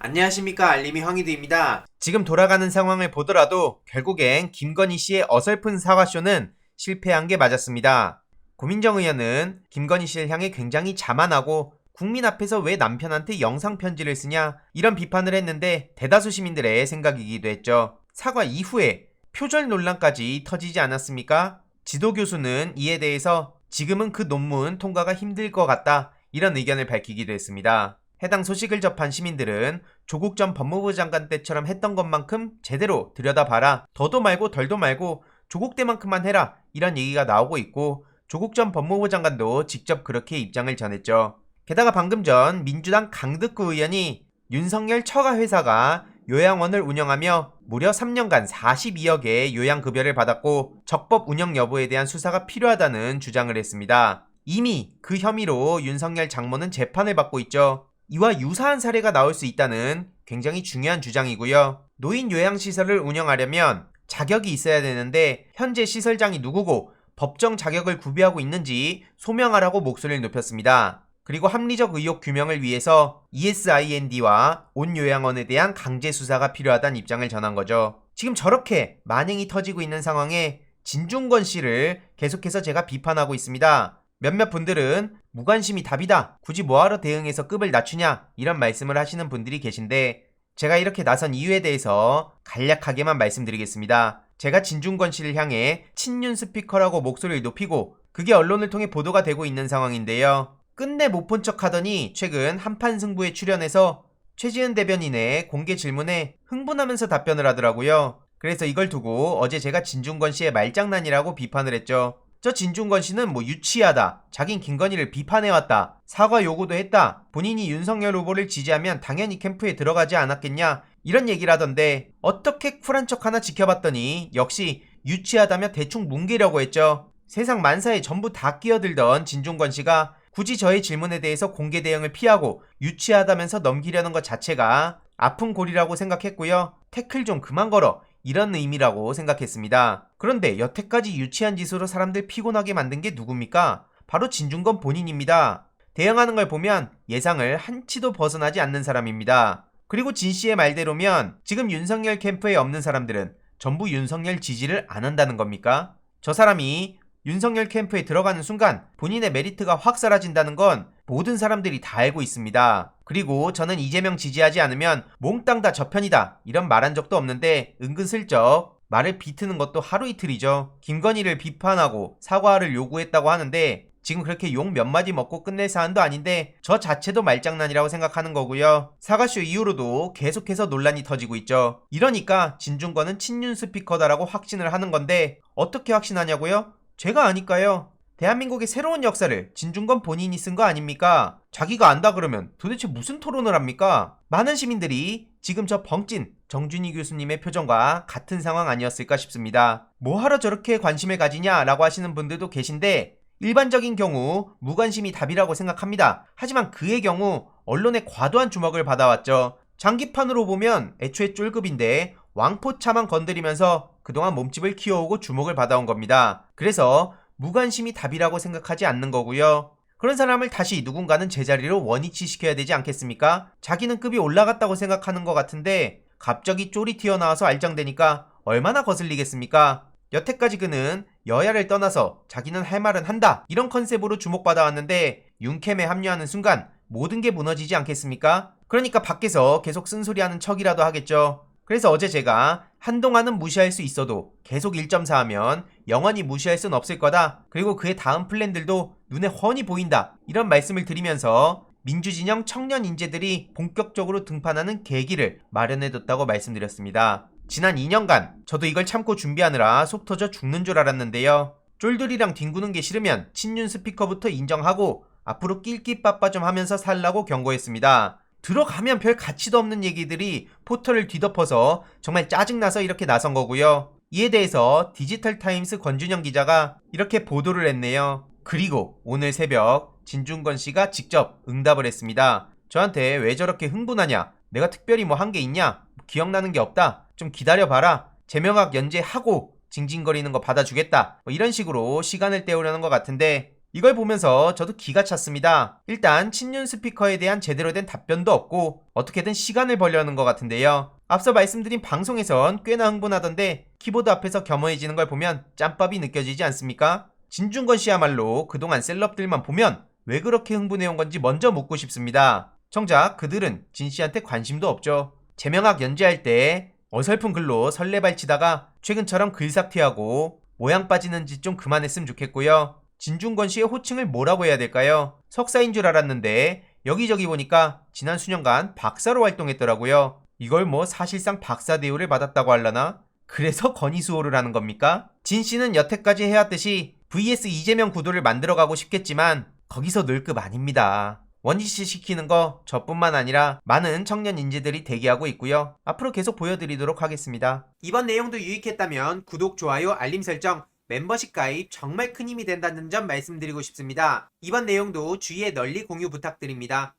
안녕하십니까, 알림이 황희두입니다. 지금 돌아가는 상황을 보더라도 결국엔 김건희 씨의 어설픈 사과쇼는 실패한 게 맞았습니다. 고민정 의원은 김건희 씨를 향해 굉장히 자만하고 국민 앞에서 왜 남편한테 영상 편지를 쓰냐 이런 비판을 했는데 대다수 시민들의 생각이기도 했죠. 사과 이후에 표절 논란까지 터지지 않았습니까? 지도 교수는 이에 대해서 지금은 그 논문 통과가 힘들 것 같다 이런 의견을 밝히기도 했습니다. 해당 소식을 접한 시민들은 조국 전 법무부 장관 때처럼 했던 것만큼 제대로 들여다봐라. 더도 말고 덜도 말고 조국 때만큼만 해라. 이런 얘기가 나오고 있고 조국 전 법무부 장관도 직접 그렇게 입장을 전했죠. 게다가 방금 전 민주당 강득구 의원이 윤석열 처가 회사가 요양원을 운영하며 무려 3년간 42억의 요양급여를 받았고 적법 운영 여부에 대한 수사가 필요하다는 주장을 했습니다. 이미 그 혐의로 윤석열 장모는 재판을 받고 있죠. 이와 유사한 사례가 나올 수 있다는 굉장히 중요한 주장이고요. 노인 요양시설을 운영하려면 자격이 있어야 되는데 현재 시설장이 누구고 법정 자격을 구비하고 있는지 소명하라고 목소리를 높였습니다. 그리고 합리적 의혹 규명을 위해서 ESIND와 온 요양원에 대한 강제 수사가 필요하다는 입장을 전한 거죠. 지금 저렇게 만행이 터지고 있는 상황에 진중권 씨를 계속해서 제가 비판하고 있습니다. 몇몇 분들은 무관심이 답이다. 굳이 뭐하러 대응해서 급을 낮추냐 이런 말씀을 하시는 분들이 계신데 제가 이렇게 나선 이유에 대해서 간략하게만 말씀드리겠습니다. 제가 진중권 씨를 향해 친윤 스피커라고 목소리를 높이고 그게 언론을 통해 보도가 되고 있는 상황인데요. 끝내 못 본 척 하더니 최근 한판 승부에 출연해서 최지은 대변인의 공개 질문에 흥분하면서 답변을 하더라고요. 그래서 이걸 두고 어제 제가 진중권 씨의 말장난이라고 비판을 했죠. 저 진중권 씨는 뭐 유치하다, 자긴 김건희를 비판해왔다, 사과 요구도 했다, 본인이 윤석열 후보를 지지하면 당연히 캠프에 들어가지 않았겠냐 이런 얘기를 하던데 어떻게 쿨한 척 하나 지켜봤더니 역시 유치하다며 대충 뭉개려고 했죠. 세상 만사에 전부 다 끼어들던 진중권 씨가 굳이 저의 질문에 대해서 공개 대응을 피하고 유치하다면서 넘기려는 것 자체가 아픈 골이라고 생각했고요. 태클 좀 그만 걸어 이런 의미라고 생각했습니다. 그런데 여태까지 유치한 짓으로 사람들 피곤하게 만든 게 누굽니까? 바로 진중권 본인입니다. 대응하는 걸 보면 예상을 한치도 벗어나지 않는 사람입니다. 그리고 진 씨의 말대로면 지금 윤석열 캠프에 없는 사람들은 전부 윤석열 지지를 안 한다는 겁니까? 저 사람이 윤석열 캠프에 들어가는 순간 본인의 메리트가 확 사라진다는 건 모든 사람들이 다 알고 있습니다. 그리고 저는 이재명 지지하지 않으면 몽땅 다 저편이다 이런 말한 적도 없는데 은근슬쩍 말을 비트는 것도 하루 이틀이죠. 김건희를 비판하고 사과를 요구했다고 하는데 지금 그렇게 욕 몇 마디 먹고 끝낼 사안도 아닌데 저 자체도 말장난이라고 생각하는 거고요. 사과쇼 이후로도 계속해서 논란이 터지고 있죠. 이러니까 진중권은 친윤 스피커다라고 확신을 하는 건데 어떻게 확신하냐고요? 제가 아니까요. 대한민국의 새로운 역사를 진중권 본인이 쓴 거 아닙니까? 자기가 안다 그러면 도대체 무슨 토론을 합니까? 많은 시민들이 지금 저 벙찐 정준희 교수님의 표정과 같은 상황 아니었을까 싶습니다. 뭐하러 저렇게 관심을 가지냐라고 하시는 분들도 계신데 일반적인 경우 무관심이 답이라고 생각합니다. 하지만 그의 경우 언론의 과도한 주목을 받아왔죠. 장기판으로 보면 애초에 쫄급인데 왕포차만 건드리면서 그동안 몸집을 키워오고 주목을 받아온 겁니다. 그래서 무관심이 답이라고 생각하지 않는 거고요. 그런 사람을 다시 누군가는 제자리로 원위치 시켜야 되지 않겠습니까? 자기는 급이 올라갔다고 생각하는 것 같은데 갑자기 쫄이 튀어나와서 알짱대니까 얼마나 거슬리겠습니까? 여태까지 그는 여야를 떠나서 자기는 할 말은 한다 이런 컨셉으로 주목받아왔는데 윤캠에 합류하는 순간 모든 게 무너지지 않겠습니까? 그러니까 밖에서 계속 쓴소리하는 척이라도 하겠죠. 그래서 어제 제가 한동안은 무시할 수 있어도 계속 1.4 하면 영원히 무시할 순 없을 거다. 그리고 그의 다음 플랜들도 눈에 훤히 보인다. 이런 말씀을 드리면서 민주진영 청년 인재들이 본격적으로 등판하는 계기를 마련해뒀다고 말씀드렸습니다. 지난 2년간 저도 이걸 참고 준비하느라 속 터져 죽는 줄 알았는데요. 쫄들이랑 뒹구는 게 싫으면 친윤 스피커부터 인정하고 앞으로 낄끼빠빠 좀 하면서 살라고 경고했습니다. 들어가면 별 가치도 없는 얘기들이 포털을 뒤덮어서 정말 짜증나서 이렇게 나선 거고요. 이에 대해서 디지털타임스 권준영 기자가 이렇게 보도를 했네요. 그리고 오늘 새벽 진중권 씨가 직접 응답을 했습니다. 저한테 왜 저렇게 흥분하냐? 내가 특별히 뭐 한 게 있냐? 기억나는 게 없다. 좀 기다려봐라. 제명학 연재하고 징징거리는 거 받아주겠다. 뭐 이런 식으로 시간을 때우려는 것 같은데 이걸 보면서 저도 기가 찼습니다. 일단 친윤 스피커에 대한 제대로 된 답변도 없고 어떻게든 시간을 벌려는 것 같은데요. 앞서 말씀드린 방송에선 꽤나 흥분하던데 키보드 앞에서 겸허해지는 걸 보면 짬밥이 느껴지지 않습니까? 진중권 씨야말로 그동안 셀럽들만 보면 왜 그렇게 흥분해온 건지 먼저 묻고 싶습니다. 정작 그들은 진 씨한테 관심도 없죠. 제명악 연재할 때 어설픈 글로 설레발치다가 최근처럼 글삭튀하고 모양 빠지는 짓 좀 그만했으면 좋겠고요. 진중권 씨의 호칭을 뭐라고 해야 될까요? 석사인 줄 알았는데 여기저기 보니까 지난 수년간 박사로 활동했더라고요. 이걸 뭐 사실상 박사 대우를 받았다고 할라나? 그래서 건의수호를 하는 겁니까? 진 씨는 여태까지 해왔듯이 vs 이재명 구도를 만들어가고 싶겠지만 거기서 늘 급 아닙니다. 원지시 시키는 거 저뿐만 아니라 많은 청년 인재들이 대기하고 있고요. 앞으로 계속 보여드리도록 하겠습니다. 이번 내용도 유익했다면 구독, 좋아요, 알림 설정, 멤버십 가입 정말 큰 힘이 된다는 점 말씀드리고 싶습니다. 이번 내용도 주위에 널리 공유 부탁드립니다.